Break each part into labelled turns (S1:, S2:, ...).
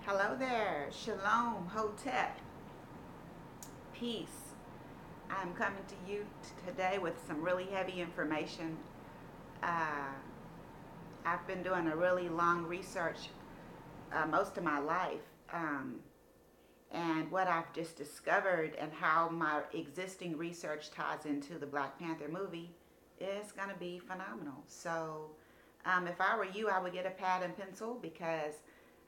S1: Hello there. Shalom, Hotep, peace. I'm coming to you today with some really heavy information. Uh, I've been doing a really long research most of my life, and what I've just discovered and how my existing research ties into the Black Panther movie is going to be phenomenal. So, if I were you, I would get a pad and pencil because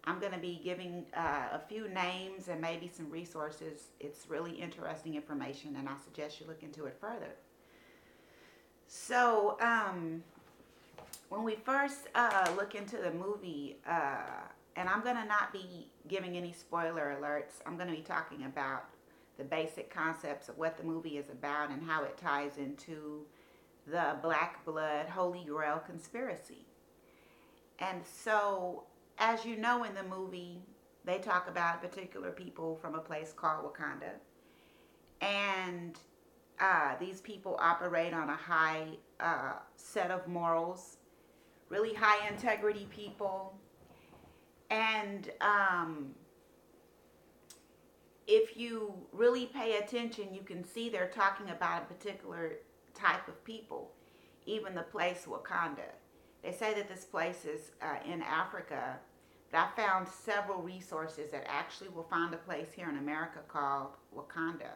S1: I'm going to be giving a few names and maybe some resources. It's really interesting information, and I suggest you look into it further. So, when we first look into the movie, and I'm going to not be giving any spoiler alerts, I'm going to be talking about the basic concepts of what the movie is about and how it ties into the Black Blood Holy Grail conspiracy. And so, as you know, in the movie, they talk about particular people from a place called Wakanda. And these people operate on a high set of morals, really high integrity people. And if you really pay attention, you can see they're talking about a particular type of people, even the place Wakanda. They say that this place is in Africa, but I found several resources that actually will find a place here in America called Wakanda.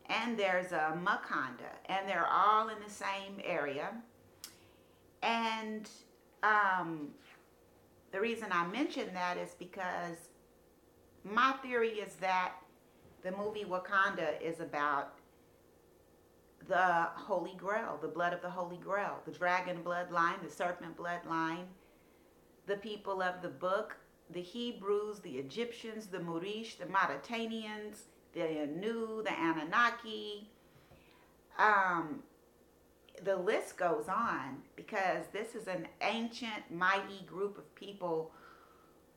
S1: And there's a Makanda, and they're all in the same area. And um, the reason I mention that is because my theory is that the movie Wakanda is about the Holy Grail, the blood of the Holy Grail, the dragon bloodline, the serpent bloodline, the people of the book, the Hebrews, the Egyptians, the Morish, the Mauritanians, the Anu, the Anunnaki. Um, the list goes on because this is an ancient, mighty group of people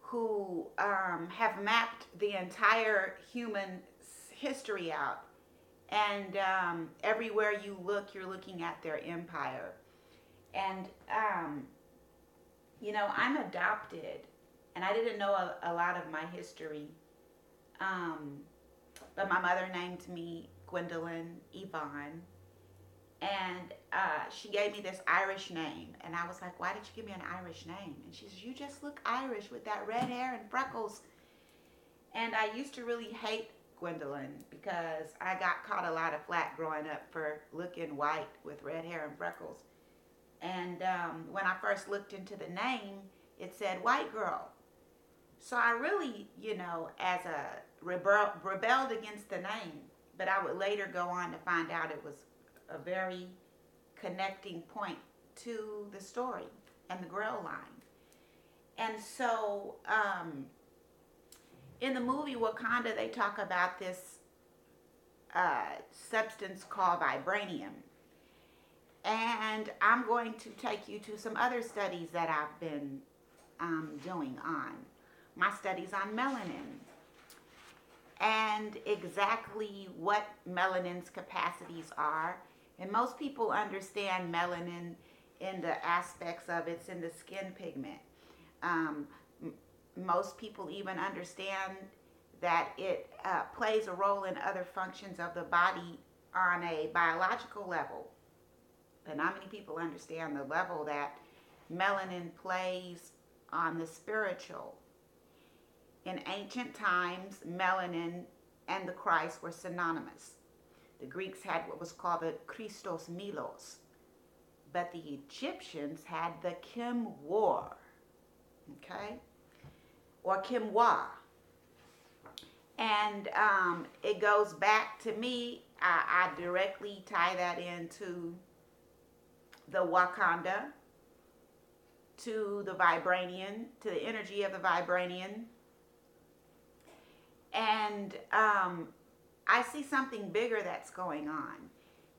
S1: who have mapped the entire human history out. And everywhere you look, you're looking at their empire. And, I'm adopted, and I didn't know a lot of my history. Um, but my mother named me Gwendolyn Yvonne, and she gave me this Irish name. And I was like, why did you give me an Irish name? And she says, you just look Irish with that red hair and freckles. And I used to really hate Gwendolyn because I got caught a lot of flack growing up for looking white with red hair and freckles. And when I first looked into the name, it said white girl. So I really, as a rebelled against the name, but I would later go on to find out it was a very connecting point to the story and the Grail line. And so in the movie Wakanda, they talk about this substance called vibranium. And I'm going to take you to some other studies that I've been doing on my studies on melanin and exactly what melanin's capacities are. And most people understand melanin in the aspects of it's in the skin pigment. Um, Most people even understand that it plays a role in other functions of the body on a biological level. But not many people understand the level that melanin plays on the spiritual. In ancient times, melanin and the Christ were synonymous. The Greeks had what was called the Christos Milos, but the Egyptians had the Kim War, okay, or Kimwa. And it goes back to me, I directly tie that into the Wakanda, to the vibranium, to the energy of the vibranium. And I see something bigger that's going on.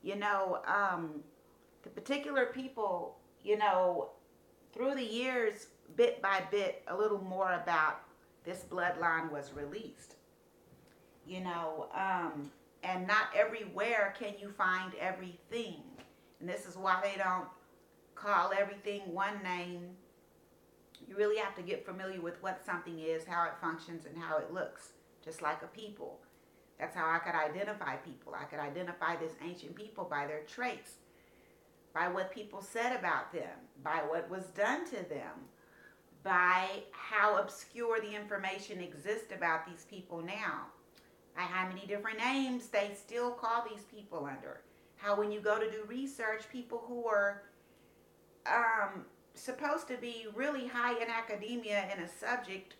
S1: The particular people, through the years, bit by bit, a little more about this bloodline was released. And not everywhere can you find everything. And this is why they don't call everything one name You really have to get familiar with what something is, how it functions, and how it looks, just like a people. That's how I could identify people. I could identify this ancient people by their traits, by what people said about them, by what was done to them, by how obscure the information exists about these people now, by how many different names they still call these people under. How when you go to do research, people who are supposed to be really high in academia in a subject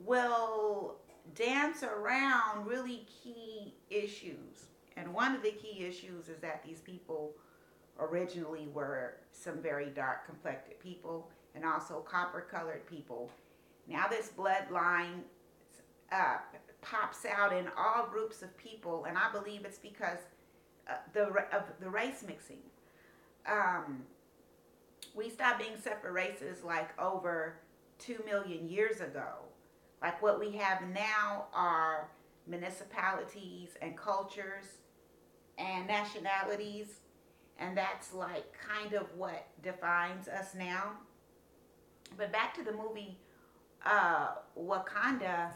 S1: will dance around really key issues. And one of the key issues is that these people originally were some very dark complected people and also copper colored people. Now this bloodline pops out in all groups of people, and I believe it's because of the race mixing. We stopped being separate races like over 2 million years ago. Like what we have now are municipalities and cultures and nationalities, and that's like kind of what defines us now. But back to the movie Wakanda,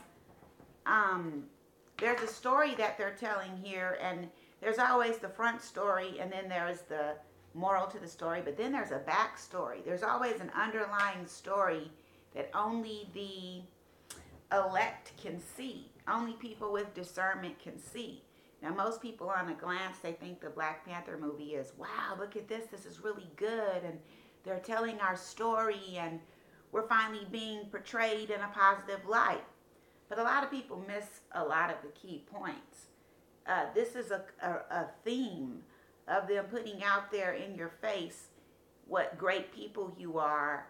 S1: there's a story that they're telling here, and there's always the front story, and then there's the moral to the story, but then there's a backstory. There's always an underlying story that only the elect can see. Only people with discernment can see. Now, most people on a glance, they think the Black Panther movie is, wow, look at this. This is really good. And they're telling our story, and we're finally being portrayed in a positive light. But a lot of people miss a lot of the key points. This is a theme of them putting out there in your face what great people you are,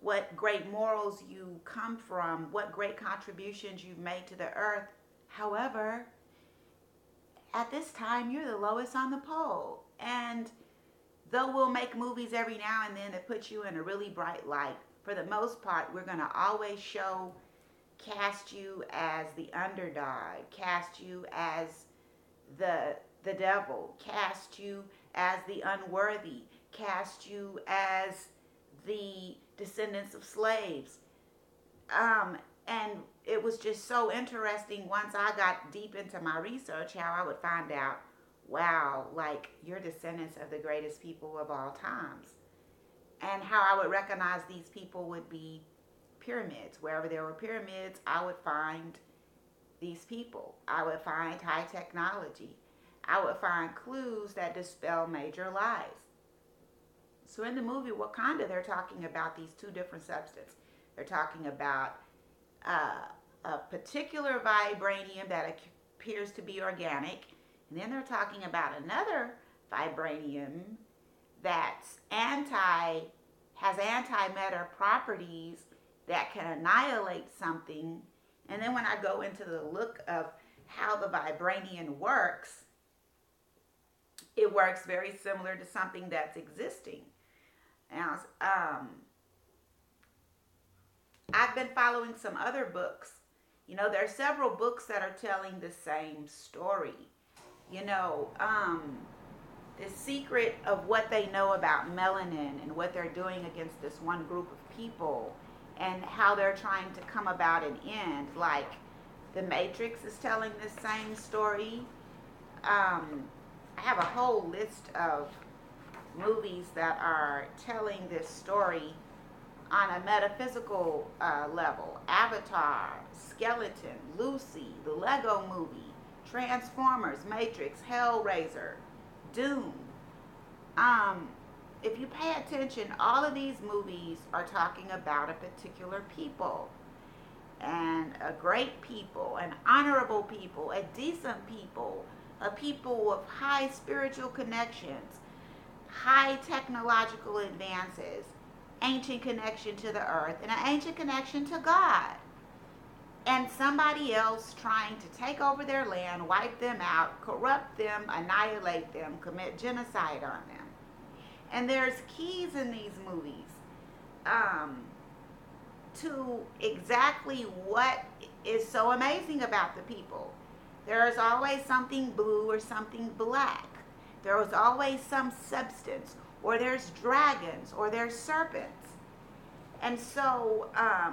S1: what great morals you come from, what great contributions you've made to the earth. However, at this time, you're the lowest on the pole. And though we'll make movies every now and then that put you in a really bright light, for the most part, we're going to always cast you as the underdog, cast you as the devil, cast you as the unworthy, cast you as the descendants of slaves. And it was just so interesting once I got deep into my research how I would find out, wow, like you're descendants of the greatest people of all times. And how I would recognize these people would be pyramids. Wherever there were pyramids, I would find these people. I would find high technology. I would find clues that dispel major lies. So in the movie Wakanda, they're talking about these two different substances. They're talking about a particular vibranium that appears to be organic, and then they're talking about another vibranium that's has antimatter properties that can annihilate something. And then when I go into the look of how the vibranium works, it works very similar to something that's existing. Now, I've been following some other books. You know, there are several books that are telling the same story. You know, the secret of what they know about melanin and what they're doing against this one group of people and how they're trying to come about an end. Like, The Matrix is telling the same story. I have a whole list of movies that are telling this story on a metaphysical level. Avatar, Skeleton, Lucy, the Lego Movie, Transformers, Matrix, Hellraiser, Dune. If you pay attention, all of these movies are talking about a particular people, and a great people, an honorable people, a decent people, a people with high spiritual connections, high technological advances, ancient connection to the earth, and an ancient connection to God. And somebody else trying to take over their land, wipe them out, corrupt them, annihilate them, commit genocide on them. And there's keys in these movies to exactly what is so amazing about the people. There is always something blue or something black. There is always some substance, or there's dragons, or there's serpents. And so I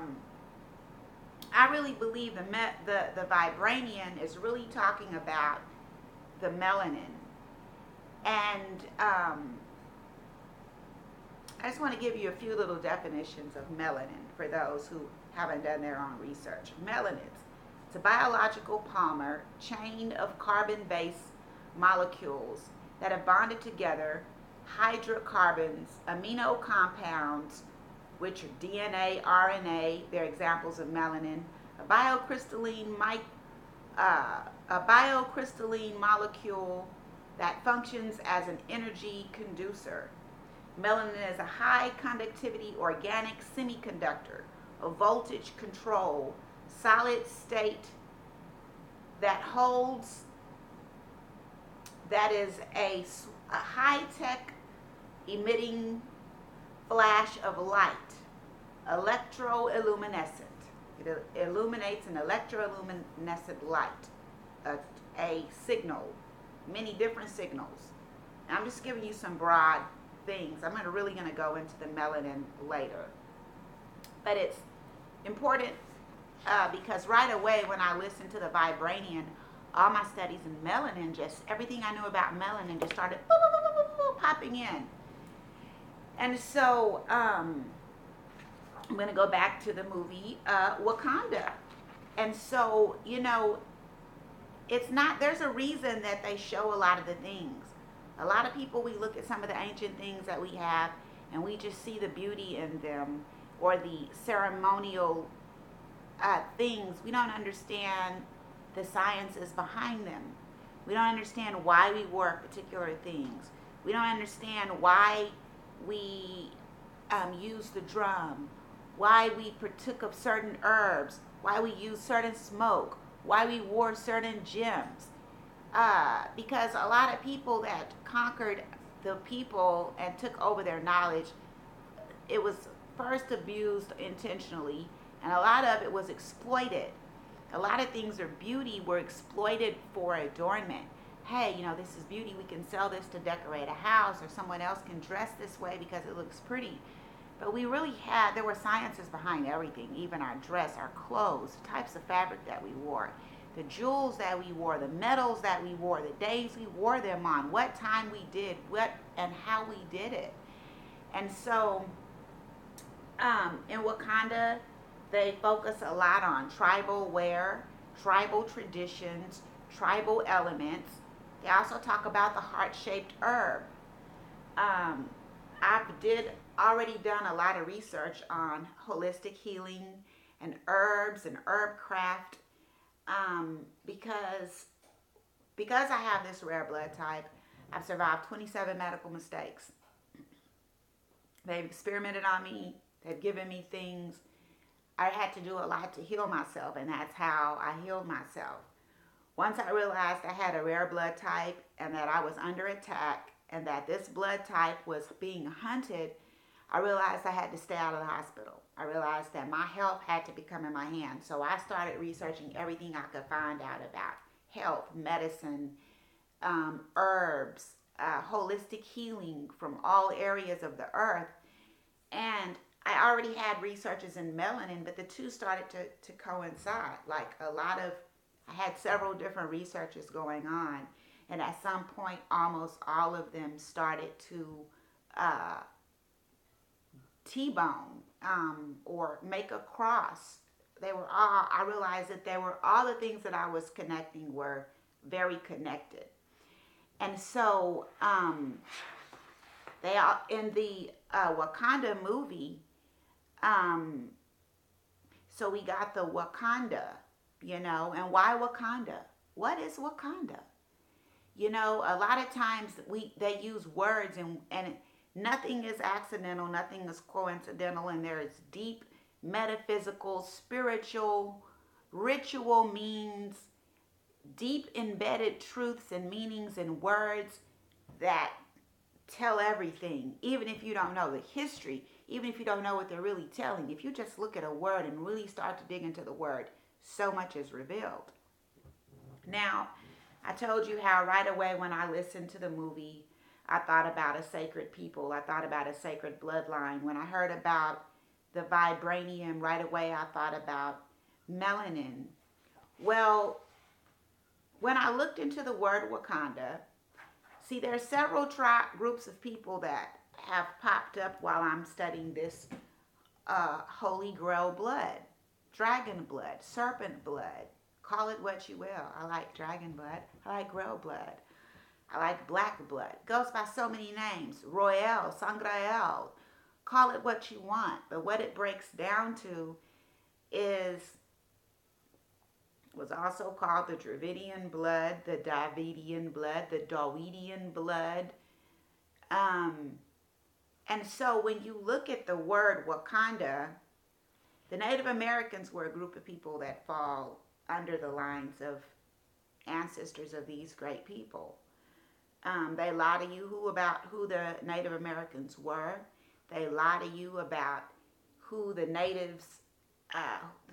S1: really believe the vibranium is really talking about the melanin. And I just want to give you a few little definitions of melanin for those who haven't done their own research. Melanin, it's a biological polymer chain of carbon-based molecules that have bonded together hydrocarbons, amino compounds, which are DNA, RNA, they're examples of melanin, a a biocrystalline molecule that functions as an energy conducer. Melanin is a high conductivity organic semiconductor, a voltage control, solid state that holds, that is a high tech emitting flash of light, electroluminescent. It illuminates an electroluminescent light, a signal, many different signals. I'm just giving you some broad things. I'm really going to go into the melanin later. But it's important because right away when I listened to the vibranium, all my studies in melanin, just everything I knew about melanin just started popping in. And so I'm going to go back to the movie Wakanda. And so, it's not, there's a reason that they show a lot of the things. A lot of people, we look at some of the ancient things that we have and we just see the beauty in them or the ceremonial things. We don't understand the sciences behind them. We don't understand why we wore particular things. We don't understand why we use the drum, why we partook of certain herbs, why we use certain smoke, why we wore certain gems. Because a lot of people that conquered the people and took over their knowledge, it was first abused intentionally, and a lot of it was exploited. A lot of things of beauty were exploited for adornment. Hey, this is beauty. We can sell this to decorate a house, or someone else can dress this way because it looks pretty. But there were sciences behind everything, even our dress, our clothes, the types of fabric that we wore, the jewels that we wore, the metals that we wore, the days we wore them on, what time we did, what and how we did it. And so in Wakanda, they focus a lot on tribal wear, tribal traditions, tribal elements. They also talk about the heart-shaped herb. I've already done a lot of research on holistic healing and herbs and herb craft because I have this rare blood type. I've survived 27 medical mistakes. They've experimented on me. They've given me things. I had to do a lot to heal myself, and that's how I healed myself. Once I realized I had a rare blood type and that I was under attack and that this blood type was being hunted, I realized I had to stay out of the hospital. I realized that my health had to become in my hands. So I started researching everything I could find out about health, medicine, herbs, holistic healing from all areas of the earth. And I already had researches in melanin, but the two started to coincide. I had several different researches going on. And at some point, almost all of them started to T-bone or make a cross. I realized that all the things that I was connecting were very connected. And so they are in the Wakanda movie. So we got the Wakanda, and why Wakanda? What is Wakanda? A lot of times they use words and nothing is accidental, nothing is coincidental, and there is deep metaphysical, spiritual, ritual means, deep embedded truths and meanings and words that tell everything. Even if you don't know the history, even if you don't know what they're really telling, if you just look at a word and really start to dig into the word, so much is revealed. Now, I told you how right away when I listened to the movie, I thought about a sacred people. I thought about a sacred bloodline. When I heard about the vibranium, right away I thought about melanin. Well, when I looked into the word Wakanda, see, there are several groups of people that have popped up while I'm studying this holy grail blood, dragon blood, serpent blood. Call it what you will. I like dragon blood. I like grail blood. I like black blood. It goes by so many names. Royale, Sangreal. Call it what you want. But what it breaks down to is was also called the Dravidian blood, the Davidian blood, the Dawidian blood. Um, and so when you look at the word Wakanda, the Native Americans were a group of people that fall under the lines of ancestors of these great people. They lie to you about who the Native Americans were. They lie to you about who the natives,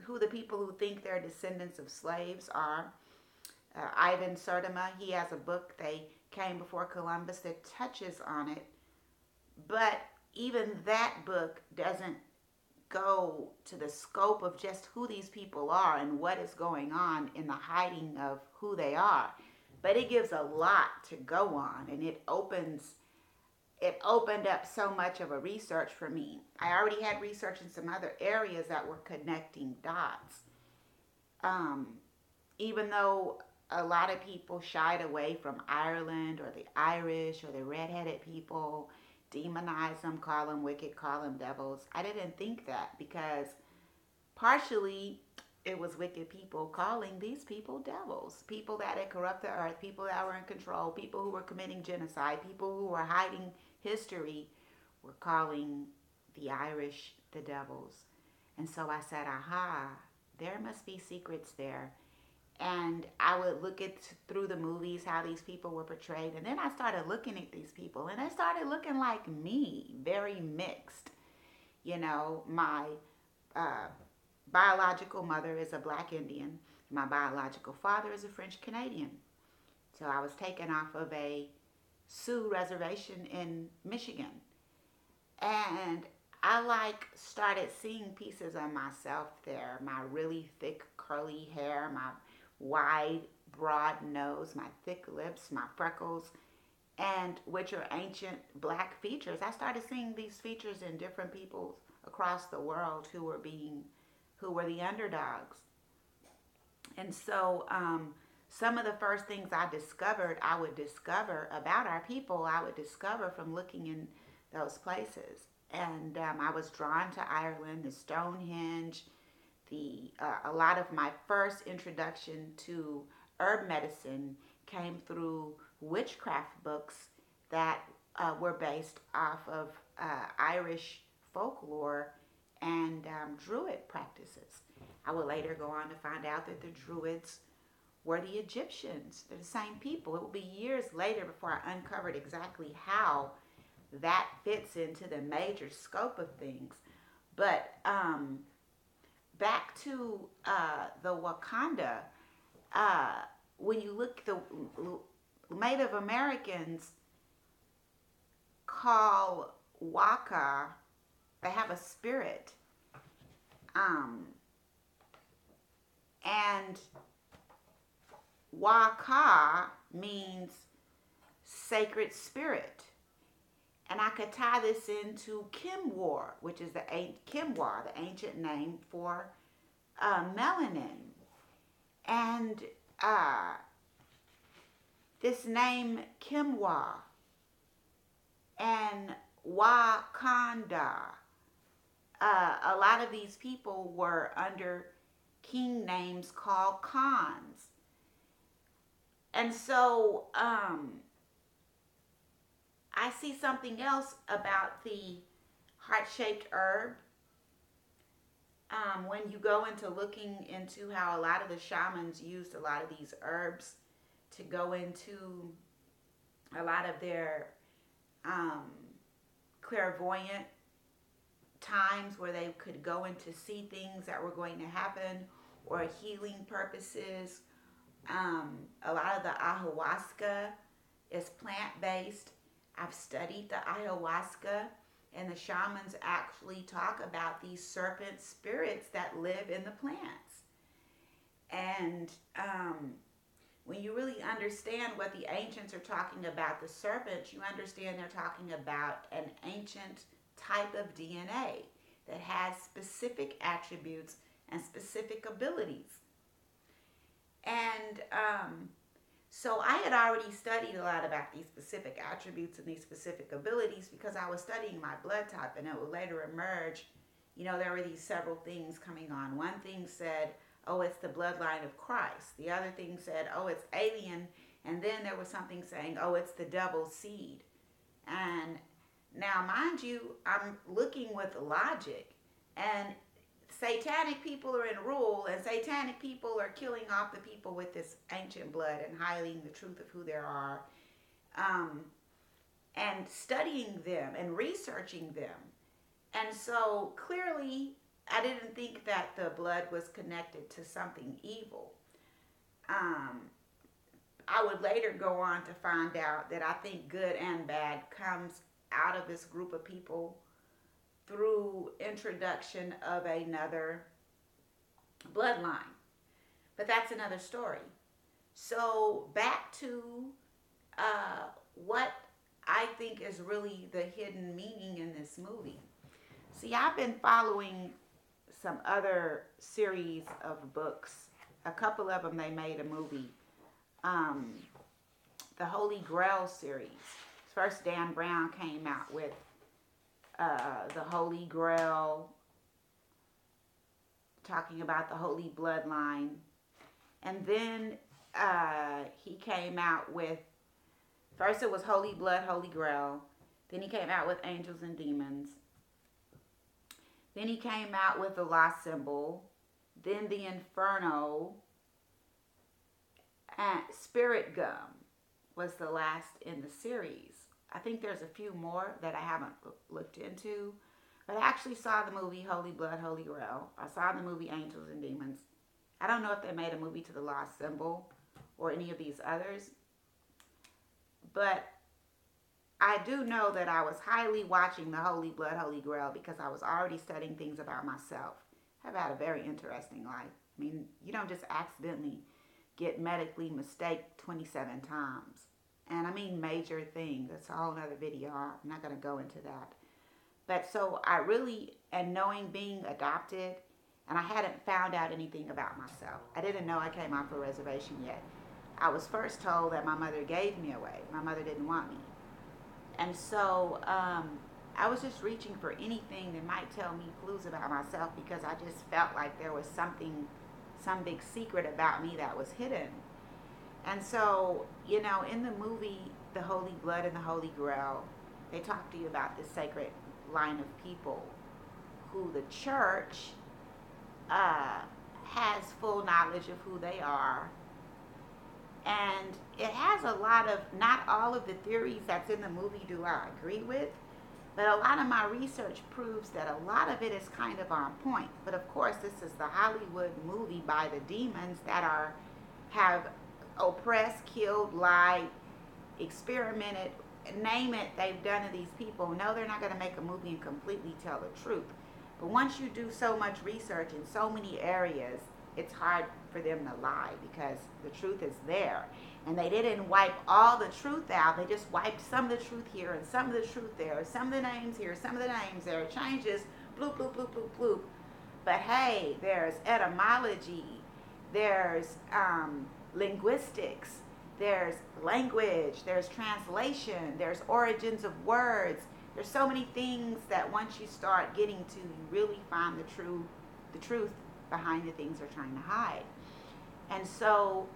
S1: who the people who think they're descendants of slaves are. Ivan Sertima, he has a book, They Came Before Columbus, that touches on it. But even that book doesn't go to the scope of just who these people are and what is going on in the hiding of who they are. But it gives a lot to go on, and it opened up so much of a research for me. I already had research in some other areas that were connecting dots. Even though a lot of people shied away from Ireland or the Irish or the redheaded people, demonize them, call them wicked, call them devils, I didn't think that, because partially it was wicked people calling these people devils, people that had corrupted the earth, people that were in control, people who were committing genocide, people who were hiding history were calling the Irish the devils. And so I said, aha, there must be secrets there. And I would look at through the movies how these people were portrayed, and then I started looking at these people, and they started looking like me, very mixed. You know, my biological mother is a black Indian. My biological father is a French Canadian. So I was taken off of a Sioux reservation in Michigan. And I started seeing pieces of myself there. My really thick curly hair, my wide broad nose, my thick lips, my freckles, and which are ancient black features. I started seeing these features in different people across the world who were the underdogs. And so some of the first things I would discover about our people, I would discover from looking in those places. And I was drawn to Ireland, the Stonehenge, a lot of my first introduction to herb medicine came through witchcraft books that were based off of Irish folklore and Druid practices. I would later go on to find out that the Druids were the Egyptians. They're the same people. It will be years later before I uncovered exactly how that fits into the major scope of things. But back to the Wakanda, when you look, the Native Americans call Waka, they have a spirit. And Waka means sacred spirit. And I could tie this into Kimwar, which is the ancient name for melanin. And this name Kimwa and Wakanda, a lot of these people were under king names called Khans. And so I see something else about the heart-shaped herb. When you go into looking into how a lot of the shamans used a lot of these herbs to go into a lot of their clairvoyant times where they could go in to see things that were going to happen or healing purposes. A lot of the ayahuasca is plant-based. I've studied the ayahuasca, And the shamans actually talk about these serpent spirits that live in the plants. And when you really understand what the ancients are talking about, the serpents, you understand they're talking about an ancient type of DNA that has specific attributes and specific abilities. And so I had already studied a lot about these specific attributes and these specific abilities because I was studying my blood type, and it would later emerge, there were these several things coming on. One thing said, oh, it's the bloodline of Christ. The other thing said, oh, it's alien. And then there was something saying, oh, it's the devil's seed. And now, mind you, I'm looking with logic. And satanic people are in rule, and satanic people are killing off the people with this ancient blood and hiding the truth of who they are. And studying them and researching them. And so clearly, I didn't think that the blood was connected to something evil. I would later go on to find out that I think good and bad comes out of this group of people through introduction of another bloodline. But that's another story. So back to what I think is really the hidden meaning in this movie. See, I've been following some other series of books. A couple of them they made a movie. The Holy Grail series. First, Dan Brown came out with the Holy Grail, talking about the Holy Bloodline. And then he came out with, first it was Holy Blood, Holy Grail. Then he came out with Angels and Demons. Then he came out with the Lost Symbol. Then the Inferno. And Spirit Gum was the last in the series. I think there's a few more that I haven't looked into. But I actually saw the movie Holy Blood, Holy Grail. I saw the movie Angels and Demons. I don't know if they made a movie to the Lost Symbol or any of these others. But I do know that I was highly watching the Holy Blood, Holy Grail because I was already studying things about myself. I've had a very interesting life. I mean, you don't just accidentally get medically mistaken 27 times. And I mean major things. That's a whole other video. I'm not going to go into that. But so I really, and knowing being adopted, and I hadn't found out anything about myself. I didn't know I came off a reservation yet. I was first told that my mother gave me away. My mother didn't want me. And so I was just reaching for anything that might tell me clues about myself because I just felt like there was something, some big secret about me that was hidden. And so, you know, in the movie, The Holy Blood and the Holy Grail, they talk to you about this sacred line of people who the church has full knowledge of who they are. And it has a lot of, not all of the theories that's in the movie do I agree with, but a lot of my research proves that a lot of it is kind of on point. But of course, this is the Hollywood movie by the demons that have oppressed, killed, lied, experimented, name it, they've done to these people. No, they're not going to make a movie and completely tell the truth. But once you do so much research in so many areas, it's hard for them to lie because the truth is there. And they didn't wipe all the truth out. They just wiped some of the truth here and some of the truth there. Some of the names here, some of the names there. It changes, bloop, bloop, bloop, bloop, bloop. But hey, there's etymology. There's linguistics. There's language. There's translation. There's origins of words. There's so many things that once you start getting to, you really find the truth behind the things they're trying to hide. And so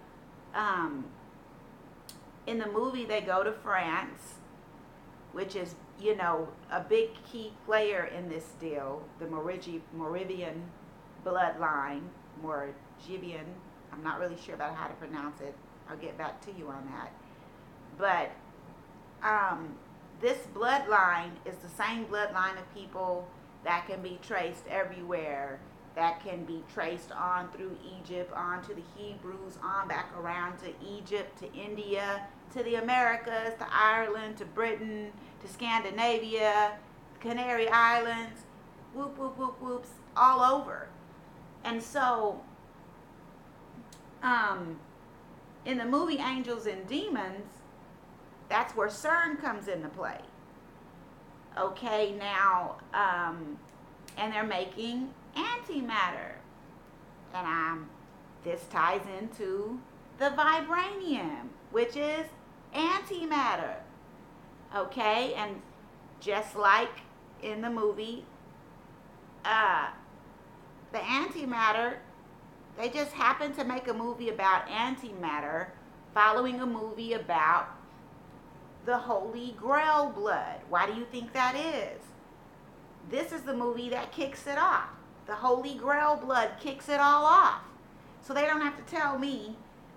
S1: in the movie they go to France, which is, you know, a big key player in this deal, the Moravian bloodline, Moravian, I'm not really sure about how to pronounce it. I'll get back to you on that. But this bloodline is the same bloodline of people that can be traced everywhere, that can be traced on through Egypt, on to the Hebrews, on back around to Egypt, to India, to the Americas, to Ireland, to Britain, to Scandinavia, Canary Islands, whoop, whoop, whoop, whoops, all over. And so, in the movie Angels and Demons, that's where CERN comes into play. Okay, now, and they're making antimatter. And this ties into the vibranium, which is antimatter. Okay, and just like in the movie, the antimatter, they just happened to make a movie about antimatter following a movie about the Holy Grail blood. Why do you think that is? This is the movie that kicks it off. The Holy Grail blood kicks it all off. So they don't have to tell me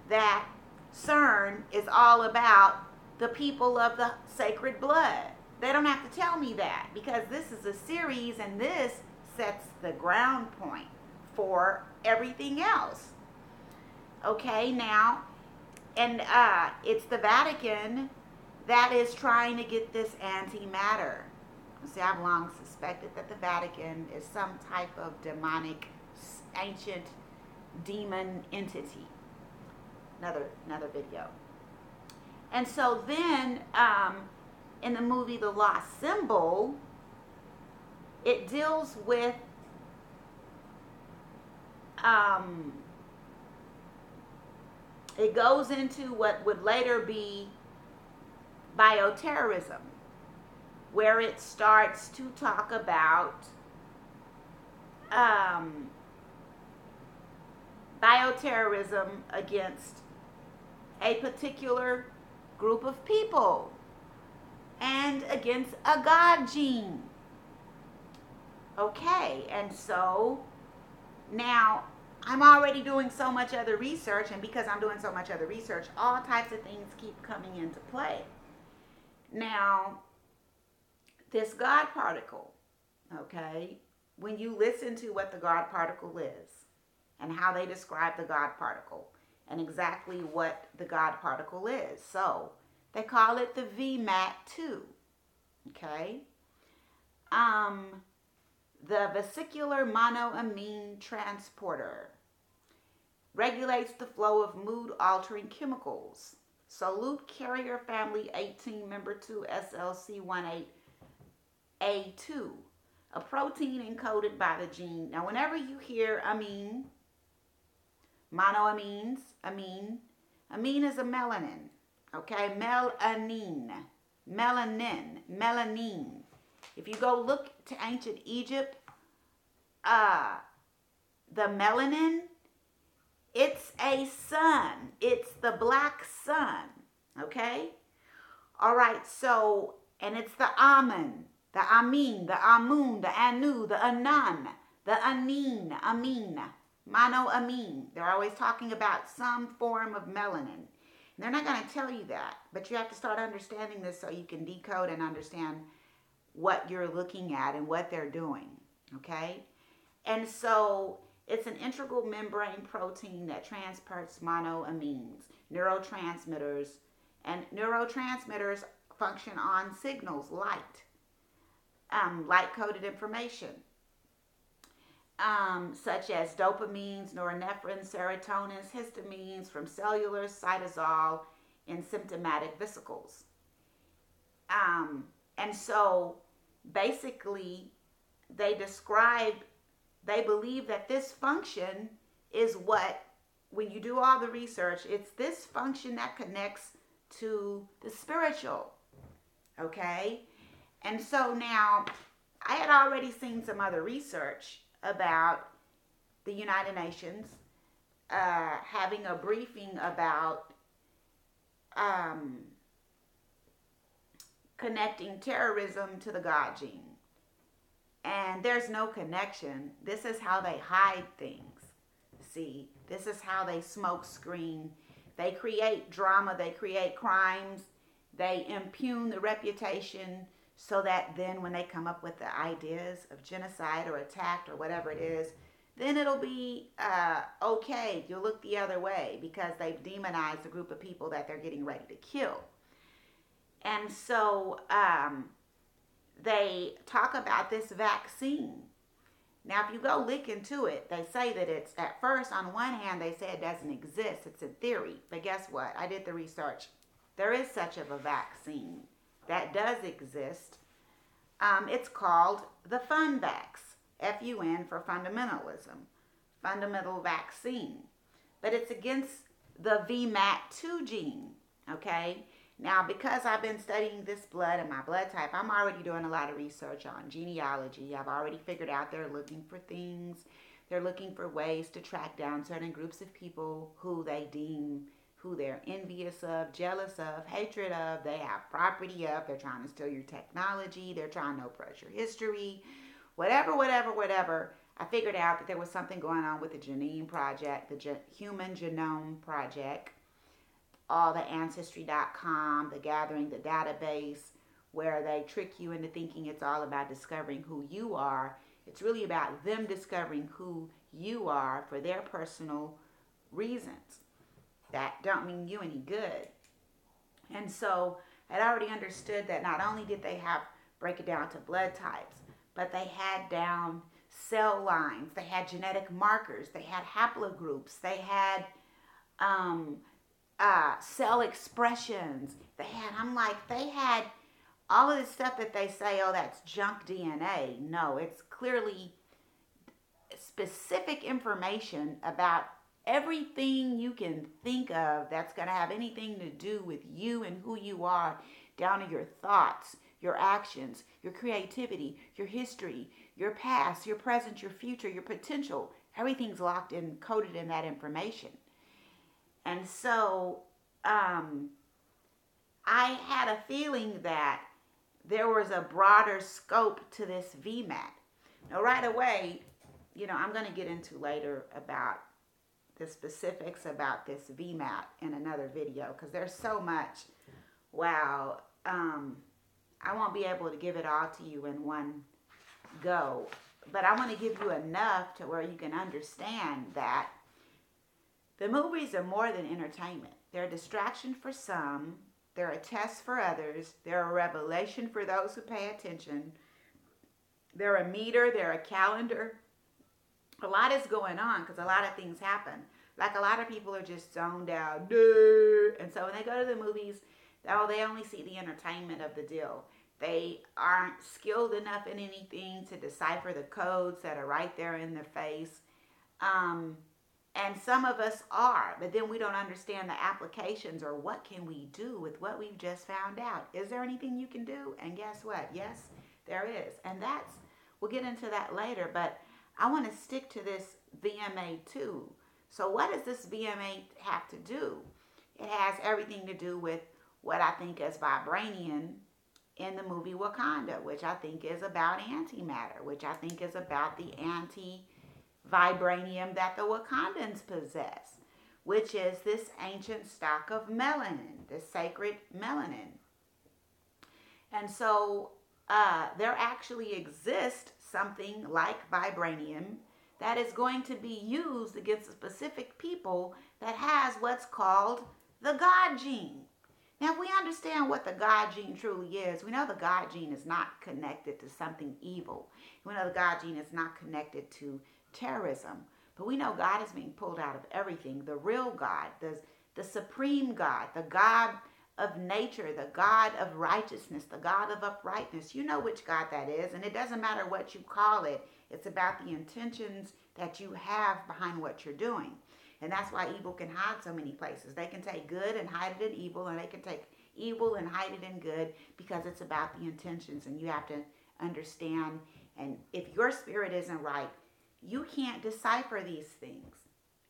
S1: that CERN is all about the people of the sacred blood. They don't have to tell me that, because this is a series and this sets the ground point for everything else. Okay, now, and it's the Vatican that is trying to get this antimatter. See, I've long suspected that the Vatican is some type of demonic, ancient demon entity. Another video. And so then, in the movie The Lost Symbol, it deals with it goes into what would later be bioterrorism, where it starts to talk about bioterrorism against a particular group of people and against a God gene. Okay, and so now I'm already doing so much other research, and because I'm doing so much other research, all types of things keep coming into play. Now, this God particle, okay, when you listen to what the God particle is and how they describe the God particle and exactly what the God particle is. So, they call it the VMAT2, okay? The vesicular monoamine transporter regulates the flow of mood-altering chemicals. Solute carrier family 18 member 2 SLC18A2, a protein encoded by the gene. Now, whenever you hear amine, monoamines, amine is a melanin, okay? Melanin. If you go look to ancient Egypt, the melanin, it's a sun. It's the black sun, okay? All right, so, and it's the amun, the amin, the amun, the anu, the anan, the anin, amin, monoamine. They're always talking about some form of melanin. And they're not going to tell you that, but you have to start understanding this so you can decode and understand what you're looking at and what they're doing, okay? And so it's an integral membrane protein that transports monoamines, neurotransmitters, and neurotransmitters function on signals, light-coded information, such as dopamines, norepinephrine, serotonin, histamines from cellular cytosol in symptomatic vesicles. And so basically they believe that this function is what, when you do all the research, it's this function that connects to the spiritual, okay? And so now, I had already seen some other research about the United Nations having a briefing about connecting terrorism to the God gene. And there's no connection. This is how they hide things. See, this is how they smoke screen. They create drama, they create crimes, they impugn the reputation so that then when they come up with the ideas of genocide or attack or whatever it is, then it'll be okay. You'll look the other way because they've demonized a group of people that they're getting ready to kill. And so they talk about this vaccine. Now, if you go look into it, they say that it's, at first, on one hand, they say it doesn't exist. It's a theory. But guess what? I did the research. There is such of a vaccine that does exist. It's called the FUNVAX, F-U-N for fundamentalism, fundamental vaccine. But it's against the VMAT2 gene, okay? Now, because I've been studying this blood and my blood type, I'm already doing a lot of research on genealogy. I've already figured out they're looking for things. They're looking for ways to track down certain groups of people who they deem, who they're envious of, jealous of, hatred of, they have property of, they're trying to steal your technology, they're trying to oppress your history, whatever. I figured out that there was something going on with the Genome Project, the Human Genome Project, all the Ancestry.com, the Gathering, the database, where they trick you into thinking it's all about discovering who you are. It's really about them discovering who you are for their personal reasons that don't mean you any good. And so I'd already understood that not only did they break it down to blood types, but they had down cell lines, they had genetic markers, they had haplogroups, they had cell expressions. They had all of this stuff that they say, oh, that's junk DNA. No, it's clearly specific information about everything you can think of that's going to have anything to do with you and who you are, down to your thoughts, your actions, your creativity, your history, your past, your present, your future, your potential. Everything's locked in, coded in that information. And so I had a feeling that there was a broader scope to this VMAT. Now, right away, I'm going to get into later about the specifics about this VMAT in another video, because there's so much. Wow. I won't be able to give it all to you in one go, but I want to give you enough to where you can understand that the movies are more than entertainment. They're a distraction for some. They're a test for others. They're a revelation for those who pay attention. They're a meter. They're a calendar. A lot is going on because a lot of things happen. Like, a lot of people are just zoned out. And so when they go to the movies, they only see the entertainment of the deal. They aren't skilled enough in anything to decipher the codes that are right there in their face. And some of us are, but then we don't understand the applications, or what can we do with what we've just found out. Is there anything you can do? And guess what? Yes, there is. And we'll get into that later, but I want to stick to this VMA2. So what does this VMA have to do? It has everything to do with what I think is vibranium in the movie Wakanda, which I think is about antimatter, which I think is about the vibranium that the Wakandans possess, which is this ancient stock of melanin, this sacred melanin. And so there actually exists something like vibranium that is going to be used against a specific people that has what's called the God gene. Now, if we understand what the God gene truly is, we know the God gene is not connected to something evil. We know the God gene is not connected to terrorism. But we know God is being pulled out of everything. The real God, the supreme God, the God of nature, the God of righteousness, the God of uprightness. You know which God that is, and it doesn't matter what you call it. It's about the intentions that you have behind what you're doing. And that's why evil can hide so many places. They can take good and hide it in evil, and they can take evil and hide it in good, because it's about the intentions, and you have to understand. And if your spirit isn't right, you can't decipher these things,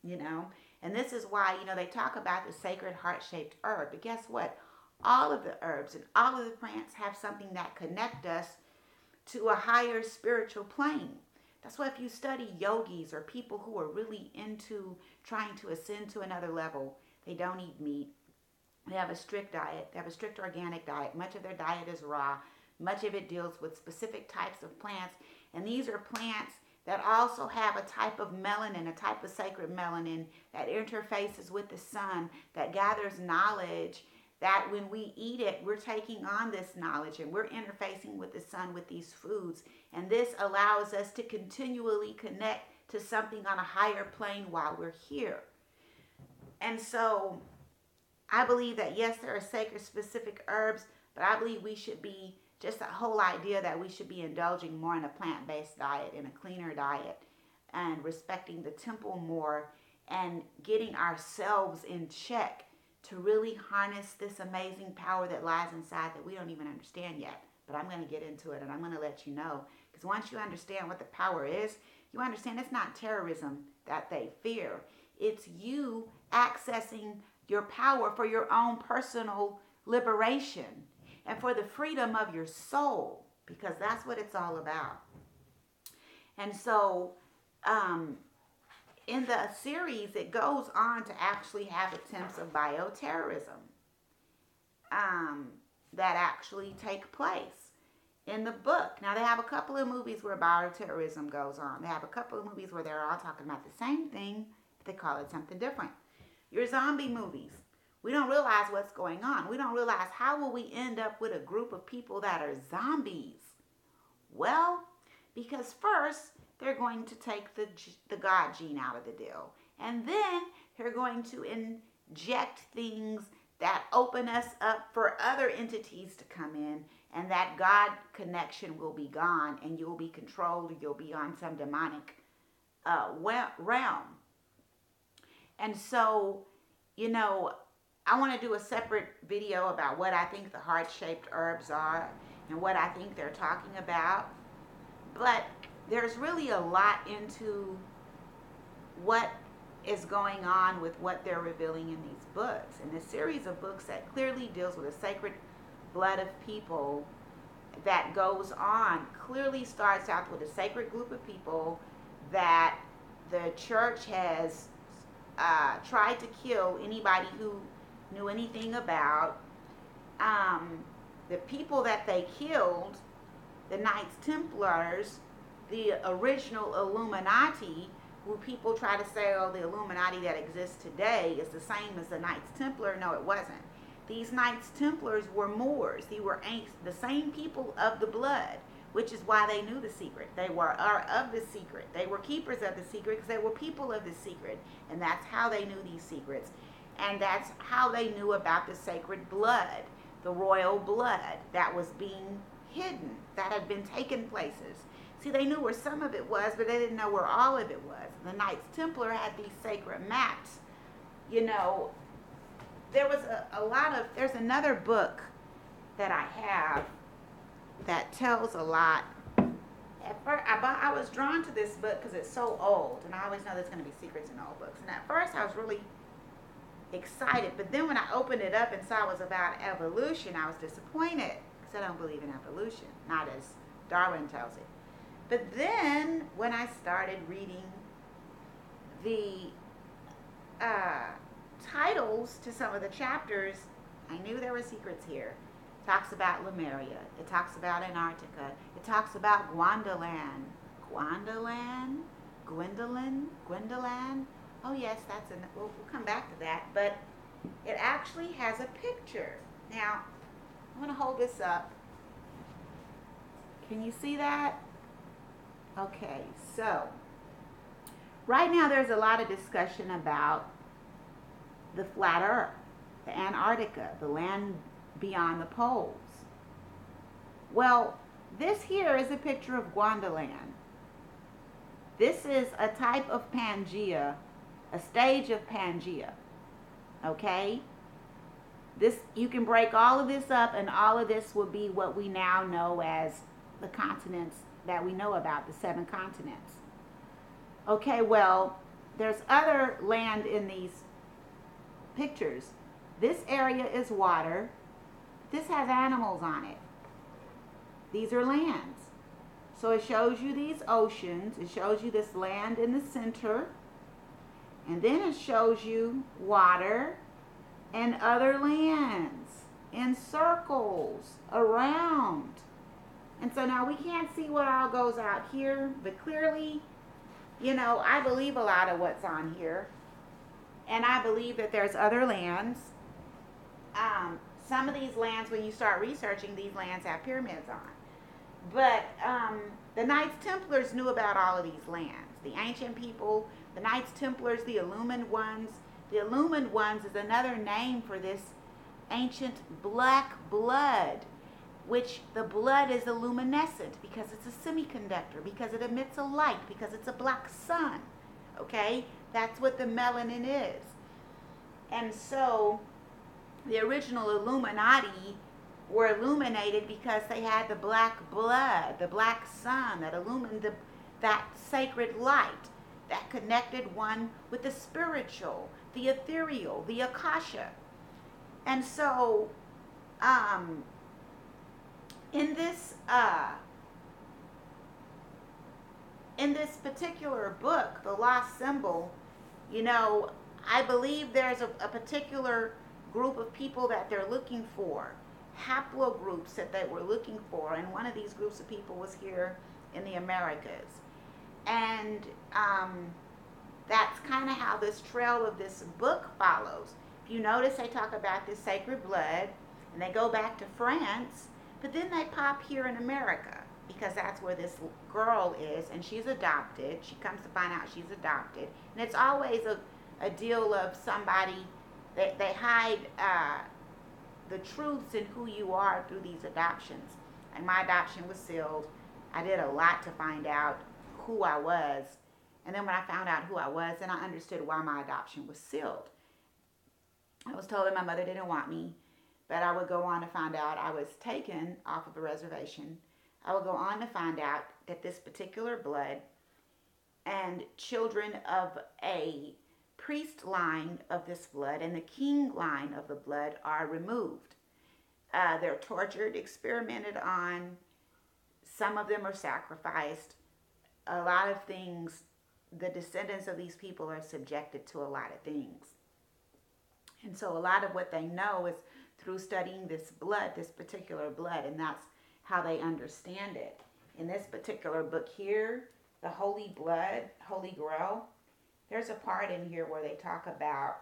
S1: And this is why, they talk about the sacred heart-shaped herb. But guess what? All of the herbs and all of the plants have something that connect us to a higher spiritual plane. That's why if you study yogis or people who are really into trying to ascend to another level, they don't eat meat. They have a strict diet. They have a strict organic diet. Much of their diet is raw. Much of it deals with specific types of plants. And these are plants that also have a type of melanin, a type of sacred melanin that interfaces with the sun, that gathers knowledge, that when we eat it, we're taking on this knowledge and we're interfacing with the sun with these foods. And this allows us to continually connect to something on a higher plane while we're here. And so I believe that, yes, there are sacred specific herbs, but I believe we should be, just the whole idea that we should be indulging more in a plant-based diet, in a cleaner diet, and respecting the temple more, and getting ourselves in check to really harness this amazing power that lies inside that we don't even understand yet. But I'm going to get into it, and I'm going to let you know. Because once you understand what the power is, you understand it's not terrorism that they fear. It's you accessing your power for your own personal liberation and for the freedom of your soul, because that's what it's all about. And so in the series, it goes on to actually have attempts of bioterrorism that actually take place in the book. Now, they have a couple of movies where bioterrorism goes on. They have a couple of movies where they're all talking about the same thing, but they call it something different. Your zombie movies. We don't realize what's going on. We don't realize how will we end up with a group of people that are zombies. Well, because first, they're going to take the God gene out of the deal. And then they're going to inject things that open us up for other entities to come in, and that God connection will be gone, and you'll be controlled, or you'll be on some demonic realm. And so, I want to do a separate video about what I think the heart-shaped herbs are and what I think they're talking about. But there's really a lot into what is going on with what they're revealing in these books. And this series of books that clearly deals with the sacred blood of people that goes on clearly starts out with a sacred group of people that the church has tried to kill anybody who knew anything about. The people that they killed, the Knights Templars, the original Illuminati, who people try to say, oh, the Illuminati that exists today is the same as the Knights Templar. No, it wasn't. These Knights Templars were Moors. They were the same people of the blood, which is why they knew the secret. They are of the secret. They were keepers of the secret because they were people of the secret. And that's how they knew these secrets. And that's how they knew about the sacred blood, the royal blood that was being hidden, that had been taken places. See, they knew where some of it was, but they didn't know where all of it was. The Knights Templar had these sacred maps. There was there's another book that I have that tells a lot. At first, I was drawn to this book because it's so old, and I always know there's going to be secrets in old books. And at first, I was really excited, but then when I opened it up and saw it was about evolution, I was disappointed because I don't believe in evolution, not as Darwin tells it. But then when I started reading the titles to some of the chapters, I knew there were secrets here. It talks about Lemuria. It talks about Antarctica. It talks about Gwendolyn. Oh yes, we'll come back to that. But it actually has a picture. Now, I'm going to hold this up. Can you see that? Okay, so right now there's a lot of discussion about the flat earth, the Antarctica, the land beyond the poles. Well, this here is a picture of Gwendolyn. This is a type of Pangea, a stage of Pangea. Okay? You can break all of this up, and all of this will be what we now know as the continents that we know about, the 7 continents. Okay, well, there's other land in these pictures. This area is water. This has animals on it. These are lands. So it shows you these oceans. It shows you this land in the center. And then it shows you water and other lands in circles around. And so now we can't see what all goes out here, but clearly, I believe a lot of what's on here. And I believe that there's other lands. some of these lands, when you start researching, these lands have pyramids on. But the Knights Templars knew about all of these lands. The ancient people, the Knights Templars, the Illumined Ones. The Illumined Ones is another name for this ancient black blood, which the blood is luminescent because it's a semiconductor, because it emits a light, because it's a black sun. Okay? That's what the melanin is. And so the original Illuminati were illuminated because they had the black blood, the black sun that illumined that sacred light that connected one with the spiritual, the ethereal, the akasha. And so in this particular book, The Lost Symbol, I believe there's a particular group of people that they're looking for, haplogroups that they were looking for, and one of these groups of people was here in the Americas. And that's kind of how this trail of this book follows. If you notice, they talk about this sacred blood, and they go back to France, but then they pop here in America, because that's where this girl is, and she's adopted. She comes to find out she's adopted. And it's always a deal of somebody that they hide the truths in who you are through these adoptions. And my adoption was sealed. I did a lot to find out who I was. And then when I found out who I was, then I understood why my adoption was sealed. I was told that my mother didn't want me, but I would go on to find out I was taken off of a reservation. I would go on to find out that this particular blood and children of a priest line of this blood and the king line of the blood are removed. They're tortured, experimented on. Some of them are sacrificed. A lot of things, the descendants of these people are subjected to a lot of things. And so a lot of what they know is through studying this blood, this particular blood, and that's how they understand it. In this particular book here, the Holy Blood, Holy Grail, there's a part in here where they talk about,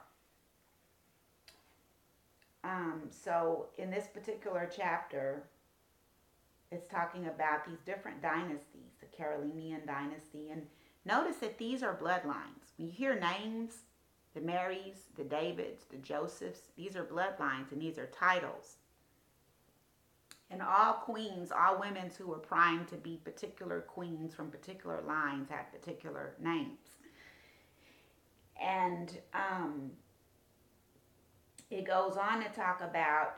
S1: so in this particular chapter, it's talking about these different dynasties, the Carolinian dynasty, and notice that these are bloodlines. When you hear names, the Marys, the Davids, the Josephs, these are bloodlines and these are titles. And all queens, all women who were primed to be particular queens from particular lines had particular names. And it goes on to talk about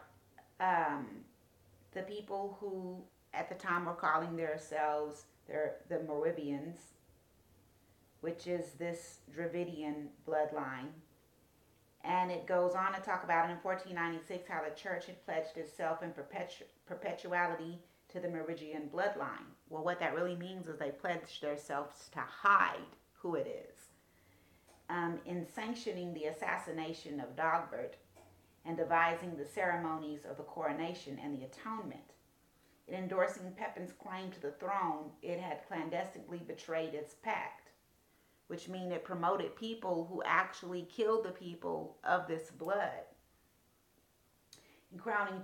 S1: the people who at the time were calling themselves the Moravians, which is this Dravidian bloodline. And it goes on to talk about in 1496 how the church had pledged itself in perpetuality to the Moravian bloodline. Well, what that really means is they pledged themselves to hide who it is. In sanctioning the assassination of Dogbert and devising the ceremonies of the coronation and the atonement. In endorsing Pepin's claim to the throne, it had clandestinely betrayed its pact, which means it promoted people who actually killed the people of this blood. In crowning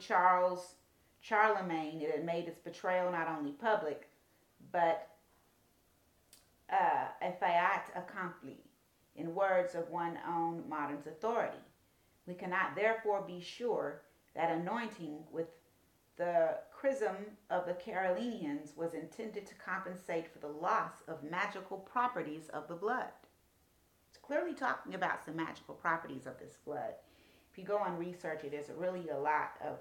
S1: Charlemagne, it had made its betrayal not only public, but a fait accompli, in words of one own modern authority. We cannot therefore be sure that anointing with the chrism of the Carolinians was intended to compensate for the loss of magical properties of the blood. It's clearly talking about some magical properties of this blood. If you go and research it, there's really a lot of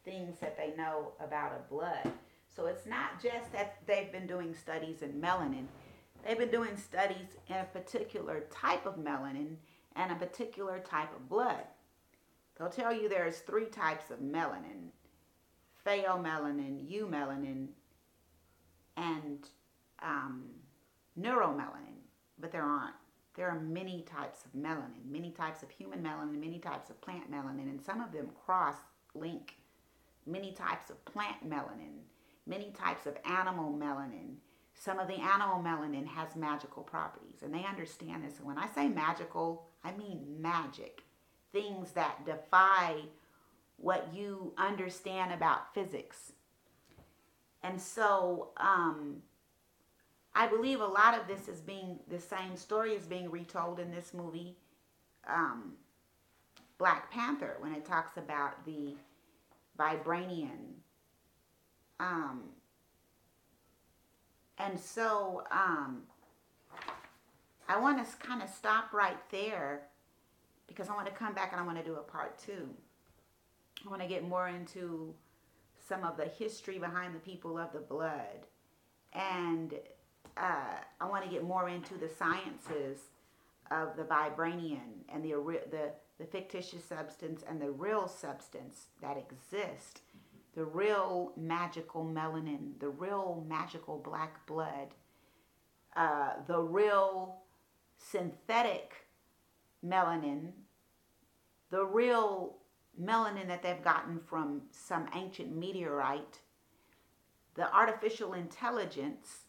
S1: things that they know about a blood. So it's not just that they've been doing studies in melanin. They've been doing studies in a particular type of melanin and a particular type of blood. They'll tell you there's 3 types of melanin: pheomelanin, eumelanin, and neuromelanin. But there aren't. There are many types of melanin, many types of human melanin, many types of plant melanin, and some of them cross-link. Many types of plant melanin, many types of animal melanin. Some of the animal melanin has magical properties, and they understand this. And when I say magical, I mean magic. Things that defy what you understand about physics. And so I believe a lot of this is being, the same story is being retold in this movie, um, Black Panther, when it talks about the vibranium. Um, and so I want to kind of stop right there because I want to come back and I want to do a part 2. I want to get more into some of the history behind the people of the blood. And I want to get more into the sciences of the vibranium and the fictitious substance and the real substance that exists, the real magical melanin, the real magical black blood, the real synthetic melanin, the real melanin that they've gotten from some ancient meteorite, the artificial intelligence,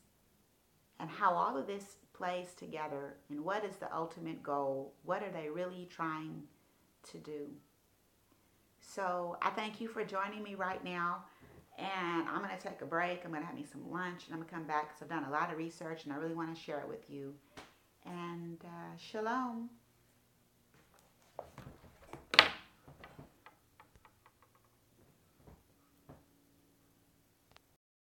S1: and how all of this plays together, and what is the ultimate goal? What are they really trying to do? So I thank you for joining me right now, and I'm going to take a break. I'm going to have me some lunch, and I'm going to come back because I've done a lot of research, and I really want to share it with you. And shalom.